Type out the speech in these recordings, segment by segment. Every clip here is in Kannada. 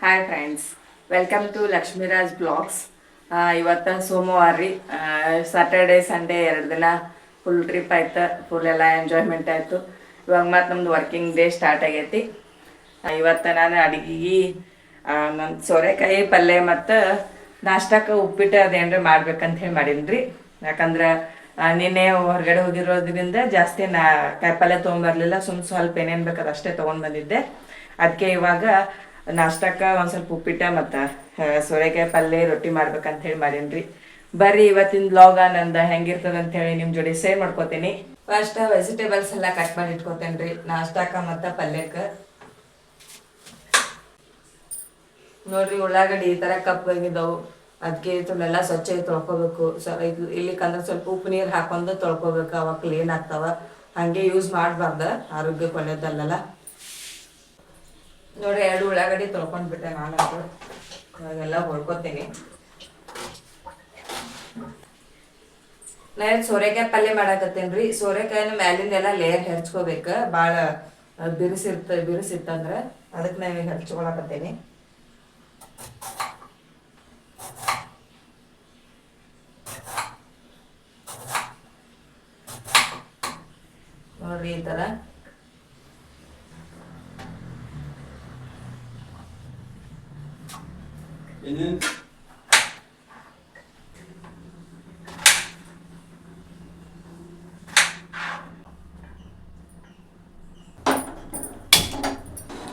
Hi friends, welcome to Lakshmiraj blogs. ಇವತ್ತು ಸೋಮವಾರ ರೀ. ಸ್ಯಾಟರ್ಡೆ ಸಂಡೇ 2 ದಿನ ಫುಲ್ ಟ್ರಿಪ್ ಆಯ್ತು. ಫುಲ್ ಎಲ್ಲ ಎಂಜಾಯ್ಮೆಂಟ್ ಆಯಿತು. ಇವಾಗ ಮತ್ತು ನಮ್ಮದು ವರ್ಕಿಂಗ್ ಡೇ ಸ್ಟಾರ್ಟ್ ಆಗೈತಿ. ಇವತ್ತು ನಾನು ಅಡುಗೆಗೆ ನನ್ನ ಸೋರೆಕಾಯಿ ಪಲ್ಯ ಮತ್ತು ನಾಷ್ಟಕ್ಕೆ ಉಪ್ಪಿಟ್ಟು ಅದೇನ್ರಿ ಮಾಡ್ಬೇಕಂತ ಹೇಳಿ ಮಾಡೀನಿ ರೀ. ಯಾಕಂದ್ರೆ ನಿನ್ನೆ ಹೊರಗಡೆ ಹೋಗಿರೋದ್ರಿಂದ ಜಾಸ್ತಿ ಕಾಯಿಪಲ್ಯ ತೊಗೊಂಬರ್ಲಿಲ್ಲ. ಸ್ವಲ್ಪ ಏನೇನು ಬೇಕಾದ ಅಷ್ಟೇ ತೊಗೊಂಡು ಬಂದಿದ್ದೆ. ಅದಕ್ಕೆ ಇವಾಗ ನಾಷ್ಟಕ್ಕೆ ಒಂದು ಸ್ವಲ್ಪ ಉಪ್ಪಿಟ್ಟು ಮತ್ತು ಸೋರೆಕಾಯಿ ಪಲ್ಯ ರೊಟ್ಟಿ ಮಾಡ್ಬೇಕಂತ ಹೇಳಿ ಮಾಡೀನಿ ರೀ. ಬರ್ರಿ ಇವತ್ತಿನ ಬ್ಲಾಗ ನಂದು ಹೆಂಗಿರ್ತದೆ ಅಂತ ಹೇಳಿ ನಿಮ್ಮ ಜೋಡಿ ಶೇರ್ ಮಾಡ್ಕೋತೀನಿ. ಫಸ್ಟ್ ವೆಜಿಟೇಬಲ್ಸ್ ಎಲ್ಲ ಕಟ್ ಮಾಡಿ ಇಟ್ಕೋತೇನೆ ರೀ ನಾಷ್ಟಕ್ಕೆ ಮತ್ತು ಪಲ್ಯಕ್ಕೆ. ನೋಡ್ರಿ, ಉಳ್ಳಾಗಡ್ಡಿ ಈ ಥರ ಕಪ್ಪಾಗಿದ್ದವು. ಅದಕ್ಕೆ ಇದನ್ನೆಲ್ಲ ಸ್ವಚ್ಛವಾಗಿ ತೊಳ್ಕೊಬೇಕು. ಇಲ್ಲಿಕಂದ್ರೆ ಸ್ವಲ್ಪ ಉಪ್ಪು ನೀರು ಹಾಕೊಂಡು ತೊಳ್ಕೊಬೇಕು. ಅವಾಗ ಕ್ಲೀನ್ ಆಗ್ತಾವ. ಹಾಗೆ ಯೂಸ್ ಮಾಡಬಾರ್ದು, ಆರೋಗ್ಯಕ್ಕೆ ಒಳ್ಳೇದಲ್ಲ. ನೋಡಿ, 2 ಉಳ್ಳಾಗಡ್ಡಿ ತೊಳ್ಕೊಂಡ್ಬಿಟ್ಟೆ ನಾನು. ಇವಾಗೆಲ್ಲ ಹೊಳ್ಕೊತೀನಿ. ನಾನು ಸೋರೆಕಾಯಿ ಪಲ್ಯ ಮಾಡಾಕತ್ತೇನೆ ರೀ. ಸೋರೆಕಾಯಿನ ಮ್ಯಾಲಿಂದೆಲ್ಲ ಲೇಯರ್ ಹೆರ್ಚ್ಕೋಬೇಕು. ಭಾಳ ಬಿರುಸಿತ್ತಂದ್ರೆ ಅದಕ್ಕೆ ನಾನು ಹೆರ್ಚ್ಕೊಳಕತ್ತೇನೆ. ನೋಡ್ರಿ, ಈ ಥರ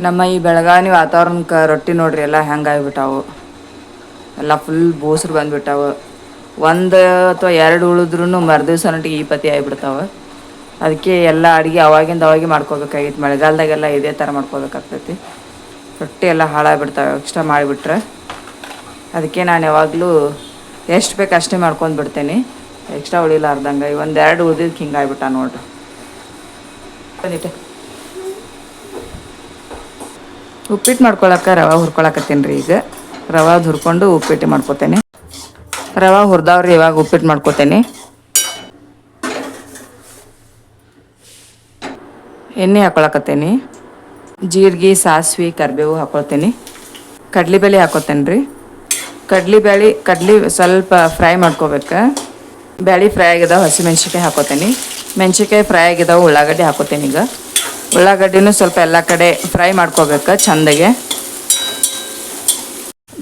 ನಮ್ಮ ಈ ಬೆಳಗಾವಿ ವಾತಾವರಣಕ್ಕೆ ರೊಟ್ಟಿ ನೋಡ್ರಿ ಎಲ್ಲ ಹೆಂಗಾಗ್ಬಿಟ್ಟಾವು. ಎಲ್ಲ ಫುಲ್ ಬೋಸ್ರು ಬಂದ್ಬಿಟ್ಟಾವು. 1 ಅಥವಾ 2 ಉಳಿದ್ರೂ ಮರುದಿವ್ಸ ನಟಿಗೆ ಈ ಪತಿ ಆಗಿಬಿಡ್ತಾವೆ. ಅದಕ್ಕೆ ಎಲ್ಲ ಅಡುಗೆ ಅವಾಗಿಂದ ಮಾಡ್ಕೋಬೇಕಾಗಿತ್ತು. ಮಳೆಗಾಲದಾಗೆಲ್ಲ ಇದೇ ಥರ ಮಾಡ್ಕೋಬೇಕಾಗ್ತೈತಿ. ರೊಟ್ಟಿ ಎಲ್ಲ ಹಾಳಾಗ್ಬಿಡ್ತಾವೆ ಎಕ್ಸ್ಟ್ರಾ ಮಾಡಿಬಿಟ್ರೆ. ಅದಕ್ಕೆ ನಾನು ಯಾವಾಗಲೂ ಎಷ್ಟು ಬೇಕು ಅಷ್ಟೇ ಮಾಡ್ಕೊಂಡು ಬಿಡ್ತೇನೆ, ಎಕ್ಸ್ಟ್ರಾ ಉಳಿಲಾರ್ದಂಗೆ. 1-2 ಉಳಿದಿದ್ದು ಹಿಂಗಾಗ್ಬಿಟ್ಟ ನೋಡ್ರಿ. ಬಂದಿಟ್ಟೆ ಉಪ್ಪಿಟ್ಟು ಮಾಡ್ಕೊಳಕ್ಕೆ ರವೆ ಹುರ್ಕೊಳಕತ್ತೀನಿ ರೀ. ಈಗ ರವೆ ಹುರ್ಕೊಂಡು ಉಪ್ಪಿಟ್ಟು ಮಾಡ್ಕೊತೇನೆ. ರವೆ ಹುರಿದವ್ರಿ ಇವಾಗ ಉಪ್ಪಿಟ್ಟು ಮಾಡ್ಕೊತೇನೆ. ಎಣ್ಣೆ ಹಾಕೊಳಕತ್ತೇನೆ. ಜೀರಿಗೆ, ಸಾಸಿವೆ, ಕರಿಬೇವು ಹಾಕೊಳ್ತೇನೆ. ಕಡ್ಲಿಬೇಳೆ ಹಾಕೋತೇನೆ ರೀ. ಕಡ್ಲಿ ಸ್ವಲ್ಪ ಫ್ರೈ ಮಾಡ್ಕೋಬೇಕು. ಬ್ಯಾಳಿ ಫ್ರೈ ಆಗಿದಾವೆ, ಹಸಿಮೆಣ್ಸಿಕಾಯಿ ಹಾಕೋತೇನೆ. ಮೆಣ್ಸಿಕಾಯಿ ಫ್ರೈ ಆಗಿದಾವೆ, ಉಳ್ಳಾಗಡ್ಡಿ ಹಾಕೋತೇನೆ. ಈಗ ಉಳ್ಳಾಗಡ್ಡಿನೂ ಸ್ವಲ್ಪ ಎಲ್ಲ ಕಡೆ ಫ್ರೈ ಮಾಡ್ಕೋಬೇಕು ಚೆಂದಾಗೆ.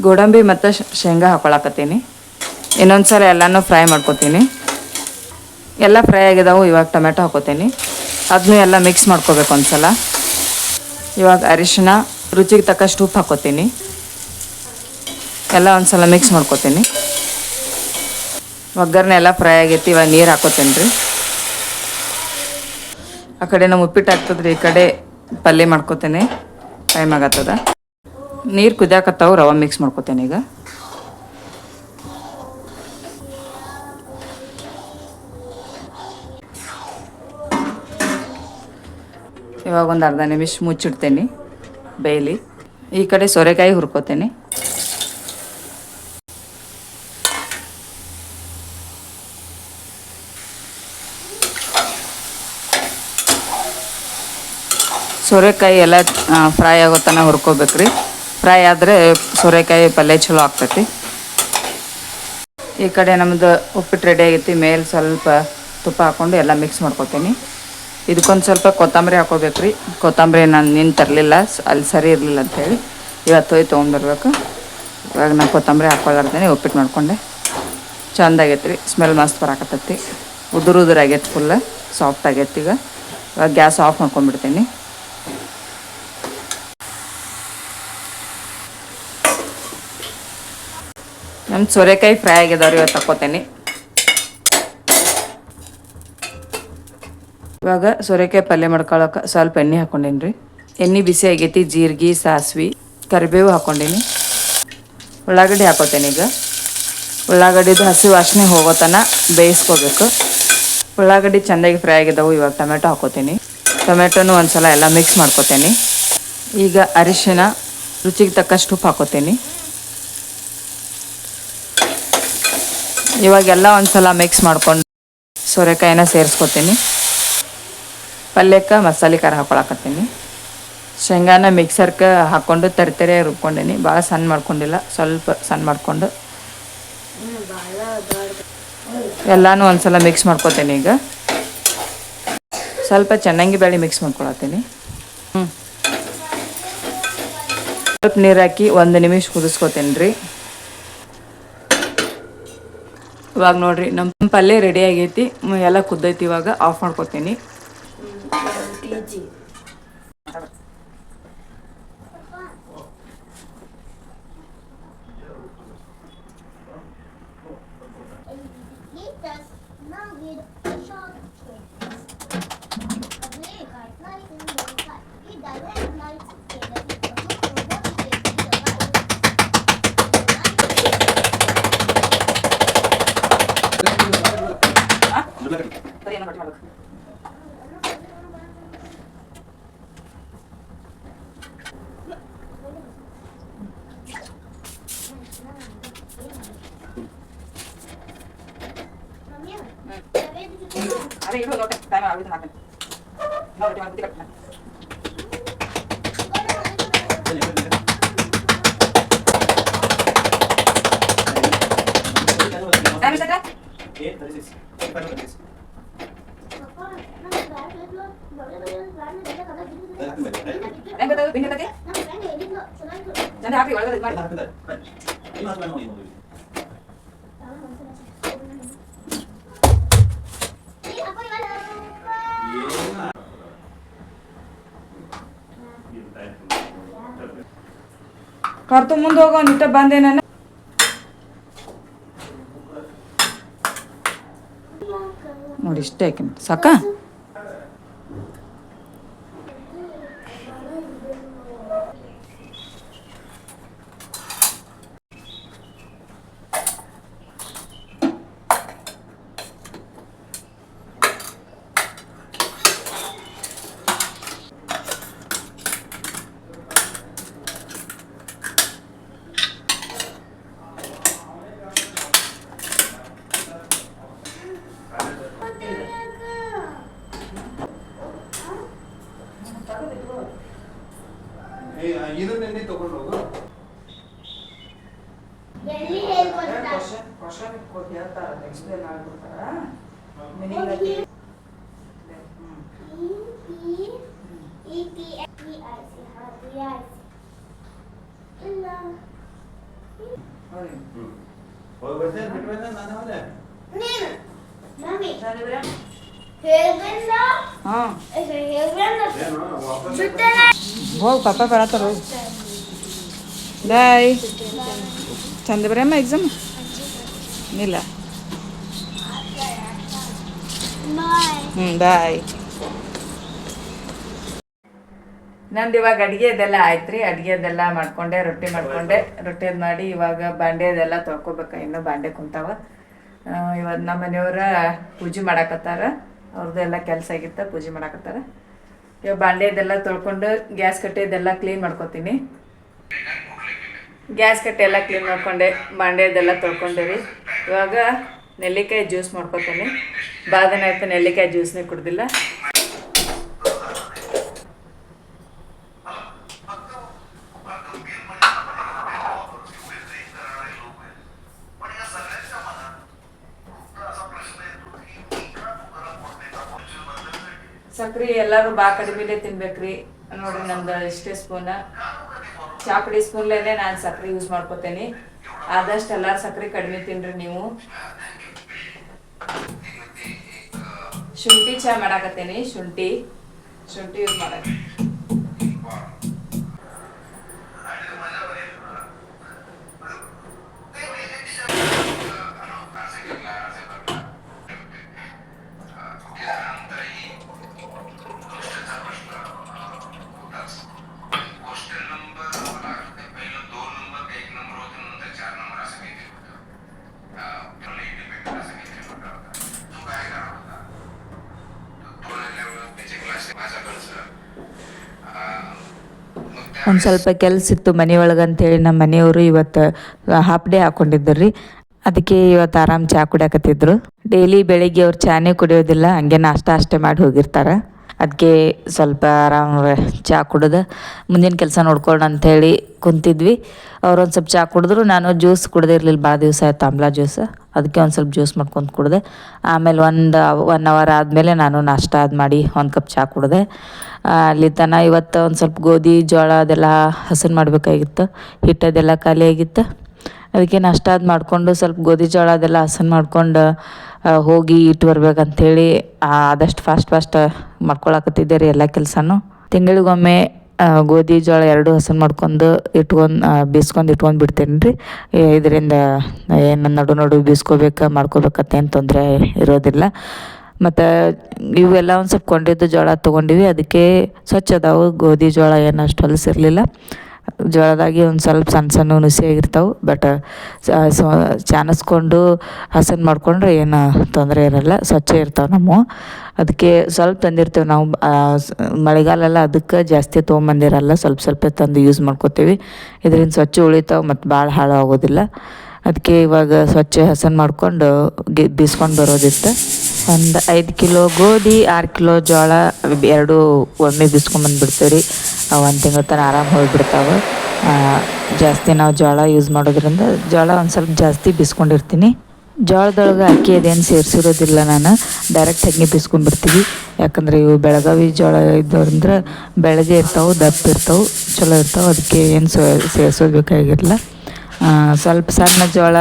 ಗೋಡಂಬಿ ಮತ್ತು ಶೇಂಗಾ ಹಾಕೊಳಕತ್ತೀನಿ. ಇನ್ನೊಂದು ಸಲ ಎಲ್ಲನೂ ಫ್ರೈ ಮಾಡ್ಕೋತೀನಿ. ಎಲ್ಲ ಫ್ರೈ ಆಗಿದಾವೆ. ಇವಾಗ ಟೊಮೆಟೊ ಹಾಕೋತೀನಿ. ಅದನ್ನೂ ಎಲ್ಲ ಮಿಕ್ಸ್ ಮಾಡ್ಕೋಬೇಕು ಒಂದು ಸಲ. ಇವಾಗ ಅರಿಶಿನ, ರುಚಿಗೆ ತಕ್ಕಷ್ಟು ಉಪ್ಪು ಹಾಕೋತೀನಿ. ಎಲ್ಲ ಒಂದು ಸಲ ಮಿಕ್ಸ್ ಮಾಡ್ಕೋತೀನಿ. ಒಗ್ಗರಣೆ ಎಲ್ಲ ಫ್ರೈ ಆಗೈತಿ. ಇವಾಗ ನೀರು ಹಾಕೋತೀನಿ ರೀ. ಆ ಕಡೆ ನಮ್ಮ ಉಪ್ಪಿಟ್ಟು ಆಗ್ತದ್ರಿ, ಈ ಕಡೆ ಪಲ್ಯ ಮಾಡ್ಕೋತೇನೆ. ಟೈಮ್ ಆಗತ್ತದ. ನೀರು ಕುದಿಯಾಕತ್ತಾವು, ರವೆ ಮಿಕ್ಸ್ ಮಾಡ್ಕೋತೇನೆ. ಈಗ ಇವಾಗ ಒಂದು ಅರ್ಧ ನಿಮಿಷ ಮುಚ್ಚಿಡ್ತೇನೆ ಬೇಯಲಿ. ಈ ಕಡೆ ಸೋರೆಕಾಯಿ ಹುರ್ಕೋತೇನೆ. ಸೋರೆಕಾಯಿ ಎಲ್ಲ ಫ್ರೈ ಆಗೋ ತನಕ ಹುರ್ಕೋಬೇಕ್ರಿ. ಫ್ರೈ ಆದರೆ ಸೋರೆಕಾಯಿ ಪಲ್ಯ ಚಲೋ ಆಗ್ತೈತಿ. ಈ ಕಡೆ ನಮ್ಮದು ಉಪ್ಪಿಟ್ಟು ರೆಡಿ ಆಗೈತಿ. ಮೇಲೆ ಸ್ವಲ್ಪ ತುಪ್ಪ ಹಾಕ್ಕೊಂಡು ಎಲ್ಲ ಮಿಕ್ಸ್ ಮಾಡ್ಕೊತೀನಿ. ಇದಕ್ಕೊಂದು ಸ್ವಲ್ಪ ಕೊತ್ತಂಬರಿ ಹಾಕೋಬೇಕ್ರಿ. ಕೊತ್ತಂಬರಿ ನಾನು ನಿನ್ನ ತರಲಿಲ್ಲ, ಅಲ್ಲಿ ಸರಿ ಇರಲಿಲ್ಲ ಅಂಥೇಳಿ ಇವತ್ತು ಹೋಗಿ ತೊಗೊಂಡ್ಬರ್ಬೇಕು. ಇವಾಗ ನಾನು ಕೊತ್ತಂಬರಿ ಹಾಕ್ಕೊಳ್ಳಾರ್ದೇನೆ ಉಪ್ಪಿಟ್ಟು ಮಾಡ್ಕೊಂಡೆ. ಚಂದ ಆಗೈತೆ ರೀ. ಸ್ಮೆಲ್ ಮಸ್ತ್ ಬರಾಕತ್ತೈತಿ. ಉದುರು ಆಗೈತೆ, ಫುಲ್ ಸಾಫ್ಟ್ ಆಗೈತಿ. ಇವಾಗ ಗ್ಯಾಸ್ ಆಫ್ ಮಾಡ್ಕೊಂಡ್ಬಿಡ್ತೀನಿ. ನಮ್ಮ ಸೋರೆಕಾಯಿ ಫ್ರೈ ಆಗಿದಾವ್ರಿ. ಇವತ್ತು ತಕ್ಕೋತೇನೆ. ಇವಾಗ ಸೋರೆಕಾಯಿ ಪಲ್ಯ ಮಾಡ್ಕೊಳಕ್ಕೆ ಸ್ವಲ್ಪ ಎಣ್ಣೆ ಹಾಕ್ಕೊಂಡೇನಿ ರೀ. ಎಣ್ಣೆ ಬಿಸಿ ಆಗೈತಿ. ಜೀರಿಗೆ, ಸಾಸಿವೆ, ಕರಿಬೇವು ಹಾಕ್ಕೊಂಡೀನಿ. ಉಳ್ಳಾಗಡ್ಡಿ ಹಾಕೋತೇನೆ. ಈಗ ಉಳ್ಳಾಗಡ್ಡಿದು ಹಸಿ ವಾಸನೆ ಹೋಗೋತನ ಬೇಯಿಸ್ಕೋಬೇಕು. ಉಳ್ಳಾಗಡ್ಡಿ ಚೆಂದಾಗಿ ಫ್ರೈ ಆಗಿದ್ದಾವೆ. ಇವಾಗ ಟೊಮೆಟೊ ಹಾಕೋತೀನಿ. ಟೊಮೆಟೊನು ಒಂದು ಸಲ ಎಲ್ಲ ಮಿಕ್ಸ್ ಮಾಡ್ಕೋತೇನೆ. ಈಗ ಅರಿಶಿನ, ರುಚಿಗೆ ತಕ್ಕಷ್ಟು ಉಪ್ಪು ಹಾಕೋತೀನಿ. ಇವಾಗೆಲ್ಲ ಒಂದು ಸಲ ಮಿಕ್ಸ್ ಮಾಡ್ಕೊಂಡು ಸೋರೆಕಾಯಿನ ಸೇರಿಸ್ಕೊತೀನಿ. ಪಲ್ಯಕ್ಕೆ ಮಸಾಲೆ ಖಾರ ಹಾಕೊಳಕತ್ತೀನಿ. ಶೇಂಗಾನ ಮಿಕ್ಸರ್ಗೆ ಹಾಕ್ಕೊಂಡು ತರಿತರೆ ರುಬ್ಕೊಂಡೀನಿ. ಭಾಳ ಸಣ್ಣ ಮಾಡ್ಕೊಂಡಿಲ್ಲ, ಸ್ವಲ್ಪ ಸಣ್ಣ ಮಾಡಿಕೊಂಡು ಎಲ್ಲನೂ ಒಂದ್ಸಲ ಮಿಕ್ಸ್ ಮಾಡ್ಕೊತೀನಿ. ಈಗ ಸ್ವಲ್ಪ ಚೆನ್ನಾಗಿ ಬೇಳೆ ಮಿಕ್ಸ್ ಮಾಡ್ಕೊಳತ್ತೀನಿ. ಸ್ವಲ್ಪ ನೀರು ಹಾಕಿ 1 ನಿಮಿಷ ಕುದಿಸ್ಕೊತೀನಿ ರೀ. ಇವಾಗ ನೋಡಿರಿ ನಮ್ಮ ಪಲ್ಯ ರೆಡಿ ಆಗೈತಿ, ಎಲ್ಲ ಕುದ್ದೈತಿ. ಇವಾಗ ಆಫ್ ಮಾಡ್ಕೊತೀನಿ. ಅದೇ ಇದು ದೊಡ್ಡ ಟೈಮ್ ಆಗುತ್ತೆ ಹಾಕಿ ನೋಡಿ ಒಂದು ಟಿಕೆಟ್ ಟೈಮ್ ಸೆಟ್ ಏ 36 ಹೆಂಗದ ಬಿನ್ನದಕ್ಕೆ ಚಂದ ಹಾಕಿ ಒಳಗಡೆ ಮಾಡಿ ಈ ಮಾತು ಮಾಡಿ ನೋಡಿ ಕರ್ತು ಮುಂದೆ ಹೋಗೋ ನಿಟ್ಟ ಬಂದೆ ನಾನು ನೋಡಿ ಇಷ್ಟೇ ಹಾಕಿನ ಸಾಕ. ಇದನ್ನೇ ತಗೊಂಡು ಹೋಗು. ಹೋಗಿ ಪಾಪ ಬರತ್ತಾರ ಹೋಗಿ ಬಾಯ್. ಚಂದ ಬರಮ್ಮ ಎಕ್ಸಾಮ್ ಇಲ್ಲ ಬಾಯ್. ನಂದು ಇವಾಗ ಅಡುಗೆದೆಲ್ಲ ಆಯ್ತು ರೀ. ಅಡುಗೆದೆಲ್ಲ ಮಾಡ್ಕೊಂಡೆ, ರೊಟ್ಟಿ ಮಾಡ್ಕೊಂಡೆ. ರೊಟ್ಟಿದು ಮಾಡಿ ಇವಾಗ ಬಾಂಡೆದೆಲ್ಲ ತೊಳ್ಕೊಬೇಕ. ಇನ್ನೂ ಬಾಂಡೆ ಕುಂತಾವ. ಇವತ್ತು ನಮ್ಮ ಮನೆಯವರ ಪೂಜೆ ಮಾಡಾಕತ್ತಾರ. ಅವ್ರದ್ದೆಲ್ಲ ಕೆಲಸ ಆಗಿತ್ತ, ಪೂಜೆ ಮಾಡಾಕತ್ತಾರ. ಇವಾಗ ಬಾಂಡೆದೆಲ್ಲ ತೊಳ್ಕೊಂಡು ಗ್ಯಾಸ್ ಕಟ್ಟೆದೆಲ್ಲ ಕ್ಲೀನ್ ಮಾಡ್ಕೊತೀನಿ. ಗ್ಯಾಸ್ ಕಟ್ಟೆ ಎಲ್ಲ ಕ್ಲೀನ್ ಮಾಡ್ಕೊಂಡೆ, ಬಾಂಡೆದೆಲ್ಲ ತೊಳ್ಕೊಂಡೆ. ಇವಾಗ ನೆಲ್ಲಿಕಾಯಿ ಜ್ಯೂಸ್ ಮಾಡ್ಕೊತೀನಿ. ಭಾಳ ದಿನ ಆಯ್ತು ನೆಲ್ಲಿಕಾಯಿ ಜ್ಯೂಸ್ನೇ ಕುಡ್ದಿಲ್ಲ. ಸಕ್ರೆ ಎಲ್ಲರೂ ಭಾಳ ಕಡಿಮೆಲೆ ತಿನ್ಬೇಕ್ರಿ. ನೋಡ್ರಿ ನಮ್ದು ಇಷ್ಟೇ ಸ್ಪೂನ, ಚಾಪುಡಿ ಸ್ಪೂನ್ಲೇನೆ ನಾನು ಸಕ್ರೆ ಯೂಸ್ ಮಾಡ್ಕೊತೀನಿ. ಆದಷ್ಟು ಎಲ್ಲರೂ ಸಕ್ರೆ ಕಡಿಮೆ ತಿನ್ರಿ ನೀವು. ಶುಂಠಿ ಚಹಾ ಮಾಡಾಕತ್ತೀನಿ. ಶುಂಠಿ ಯೂಸ್ ಮಾಡಕ್ಕೆ ಒಂದು ಸ್ವಲ್ಪ ಕೆಲಸ ಇತ್ತು ಮನೆಯೊಳಗೆ ಅಂತೇಳಿ ನಮ್ಮ ಮನೆಯವರು ಇವತ್ತು ಹಾಫ್ ಡೇ ಹಾಕ್ಕೊಂಡಿದ್ರು ರೀ. ಅದಕ್ಕೆ ಇವತ್ತು ಆರಾಮ್ ಚಹಾ ಕುಡಿಯಾಕತ್ತಿದ್ರು. ಡೈಲಿ ಬೆಳಿಗ್ಗೆ ಅವ್ರು ಚಾನೇ ಕುಡಿಯೋದಿಲ್ಲ, ಹಂಗೆ ನಾಷ್ಟ ಅಷ್ಟೇ ಮಾಡಿ ಹೋಗಿರ್ತಾರೆ. ಅದಕ್ಕೆ ಸ್ವಲ್ಪ ಆರಾಮ ಚಹಾ ಕುಡಿದು ಮುಂದಿನ ಕೆಲಸ ನೋಡ್ಕೊಳ್ಳೋಣ ಅಂಥೇಳಿ ಕುಂತಿದ್ವಿ. ಅವ್ರೊಂದು ಸ್ವಲ್ಪ ಚಹಾ ಕುಡಿದ್ರು, ನಾನು ಜ್ಯೂಸ್ ಕುಡ್ದಿರ್ಲಿಲ್ಲ, ಭಾಳ ದಿವಸ ಆಯ್ತು ಆಮ್ಲಾ ಜ್ಯೂಸ್. ಅದಕ್ಕೆ ಒಂದು ಸ್ವಲ್ಪ ಜ್ಯೂಸ್ ಮಾಡ್ಕೊಂಡು ಕುಡಿದೆ. ಆಮೇಲೆ 1 ಅವರ್ ಆದಮೇಲೆ ನಾನು ನಾಷ್ಟ ಮಾಡಿ ಒಂದು ಕಪ್ ಚಹಾ ಕುಡಿದೆ. ಅಲ್ಲಿ ತನಕ ಇವತ್ತು ಒಂದು ಸ್ವಲ್ಪ ಗೋಧಿ ಜೋಳ ಅದೆಲ್ಲ ಹಸನು ಮಾಡಬೇಕಾಗಿತ್ತು, ಹಿಟ್ಟದೆಲ್ಲ ಖಾಲಿ ಆಗಿತ್ತು. ಅದಕ್ಕೆ ನಾಷ್ಟ ಮಾಡಿಕೊಂಡು ಸ್ವಲ್ಪ ಗೋಧಿ ಜೋಳ ಅದೆಲ್ಲ ಹಸನು ಮಾಡ್ಕೊಂಡು ಹೋಗಿ ಇಟ್ಟು ಬರ್ಬೇಕಂಥೇಳಿ ಆದಷ್ಟು ಫಾಸ್ಟ್ ಮಾಡ್ಕೊಳಕತ್ತಿದ್ದೆ ರೀ ಎಲ್ಲ ಕೆಲಸನೂ. ತಿಂಗಳಿಗೊಮ್ಮೆ ಗೋಧಿ ಜೋಳ ಎರಡು ಹಸನು ಮಾಡ್ಕೊಂಡು ಬೀಸ್ಕೊಂಡು ಇಟ್ಕೊಂಡು ಬಿಡ್ತೇನೆ ರೀ. ಇದರಿಂದ ಏನು ನಡು ಮಾಡ್ಕೋಬೇಕಂತ ಏನು ತೊಂದರೆ ಇರೋದಿಲ್ಲ. ಮತ್ತು ಇವೆಲ್ಲ ಒಂದು ಸ್ವಲ್ಪ ಕೊಂಡಿದ್ದು ಜೋಳ ತೊಗೊಂಡಿವಿ, ಅದಕ್ಕೆ ಸ್ವಚ್ಛ ಅದಾವು. ಗೋಧಿ ಜೋಳ ಏನು ಅಷ್ಟು ಹೊಲಸಿರಲಿಲ್ಲ. ಜೋಳದಾಗಿ ಒಂದು ಸ್ವಲ್ಪ ಸಣ್ಣ ನುಸಿಯಾಗಿರ್ತಾವೆ, ಬಟ್ ಚಾನಸ್ಕೊಂಡು ಹಸನು ಮಾಡಿಕೊಂಡ್ರೆ ಏನು ತೊಂದರೆ ಇರೋಲ್ಲ, ಸ್ವಚ್ಛ ಇರ್ತಾವೆ ನಮ್ಮ. ಅದಕ್ಕೆ ಸ್ವಲ್ಪ ತಂದಿರ್ತೇವೆ ನಾವು, ಮಳೆಗಾಲೆಲ್ಲ ಅದಕ್ಕೆ ಜಾಸ್ತಿ ತೊಗೊಂಬಂದಿರಲ್ಲ, ಸ್ವಲ್ಪ ತಂದು ಯೂಸ್ ಮಾಡ್ಕೋತೀವಿ. ಇದರಿಂದ ಸ್ವಚ್ಛ ಉಳಿತಾವೆ ಮತ್ತು ಭಾಳ ಹಾಳು ಆಗೋದಿಲ್ಲ. ಅದಕ್ಕೆ ಇವಾಗ ಸ್ವಚ್ಛ ಹಸನು ಮಾಡ್ಕೊಂಡು ಬೀಸ್ಕೊಂಡು ಬರೋದಿತ್ತು. ಒಂದು 5 ಕಿಲೋ ಗೋಧಿ, 6 ಕಿಲೋ ಜೋಳ ಎರಡು ಒಮ್ಮೆ ಬೀಸ್ಕೊಂಬಂದುಬಿಡ್ತೇವೆ ರೀ. 1 ತಿಂಗಳ ತನಕ ಆರಾಮ ಹೋಗಿಬಿಡ್ತಾವೆ. ಜಾಸ್ತಿ ನಾವು ಜೋಳ ಯೂಸ್ ಮಾಡೋದ್ರಿಂದ ಜೋಳ ಒಂದು ಸ್ವಲ್ಪ ಜಾಸ್ತಿ ಬೀಸ್ಕೊಂಡಿರ್ತೀನಿ. ಜೋಳದೊಳಗೆ ಅಕ್ಕಿ ಅದೇನು ಸೇರಿಸಿರೋದಿಲ್ಲ, ನಾನು ಡೈರೆಕ್ಟ್ ಹಾಗೆ ಬೀಸ್ಕೊಂಡ್ಬಿಡ್ತೀವಿ. ಯಾಕಂದರೆ ಇವು ಬೆಳಗಾವಿ ಜೋಳ ಇದ್ದವ್ರಂದ್ರೆ ಬೆಳಗ್ಗೆ ಇರ್ತಾವೆ, ದಪ್ಪ ಇರ್ತಾವೆ, ಚಲೋ ಇರ್ತಾವೆ. ಅದಕ್ಕೆ ಏನು ಸೇರಿಸೋದು ಬೇಕಾಗಿರಲ್ಲ. ಸ್ವಲ್ಪ ಸಣ್ಣ ಜೋಳ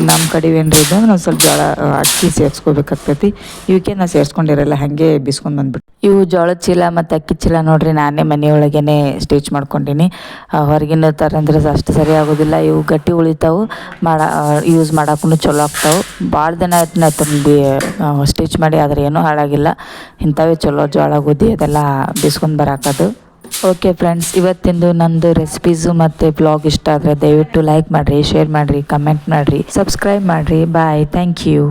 ನಮ್ಮ ಕಡೆ ಏನ್ರಿ ಇದ್ದು ನಾವು ಸ್ವಲ್ಪ ಜೋಳ ಅಕ್ಕಿ ಸೇರಿಸ್ಕೋಬೇಕಾಗ್ತೈತಿ. ಇವಕ್ಕೆ ನಾನು ಸೇರಿಸ್ಕೊಂಡಿರಲ್ಲ, ಹಾಗೆ ಬೀಸ್ಕೊಂಡು ಬಂದ್ಬಿಟ್ಟು. ಇವು ಜೋಳದ ಚೀಲ ಮತ್ತು ಅಕ್ಕಿ ಚೀಲ ನೋಡ್ರಿ, ನಾನೇ ಮನೆಯೊಳಗೇ ಸ್ಟಿಚ್ ಮಾಡ್ಕೊಂಡೀನಿ. ಹೊರಗಿನ ಥರ ಅಂದರೆ ಅಷ್ಟು ಸರಿ ಆಗೋದಿಲ್ಲ. ಇವು ಗಟ್ಟಿ ಉಳಿತಾವೆ, ಯೂಸ್ ಮಾಡೋಕ್ಕೂ ಚಲೋ ಆಗ್ತಾವೆ. ಭಾಳ ದಿನ ಆಯ್ತು ನಾ ಸ್ಟಿಚ್ ಮಾಡಿ, ಆದರೆ ಏನೂ ಹಾಳಾಗಿಲ್ಲ. ಇಂಥವೇ ಚಲೋ ಜೋಳ ಗೋಧಿ ಅದೆಲ್ಲ ಬೀಸ್ಕೊಂಡು ಬರಾಕೋದು. ಓಕೆ ಫ್ರೆಂಡ್ಸ್, ಇವತ್ತಿಂದು ನಂದು ರೆಸಿಪೀಸು ಮತ್ತು ಬ್ಲಾಗ್ ಇಷ್ಟ ಆದರೆ ದಯವಿಟ್ಟು ಲೈಕ್ ಮಾಡಿರಿ, ಶೇರ್ ಮಾಡಿರಿ, ಕಮೆಂಟ್ ಮಾಡಿರಿ, ಸಬ್ಸ್ಕ್ರೈಬ್ ಮಾಡಿರಿ. ಬಾಯ್, ಥ್ಯಾಂಕ್ ಯು.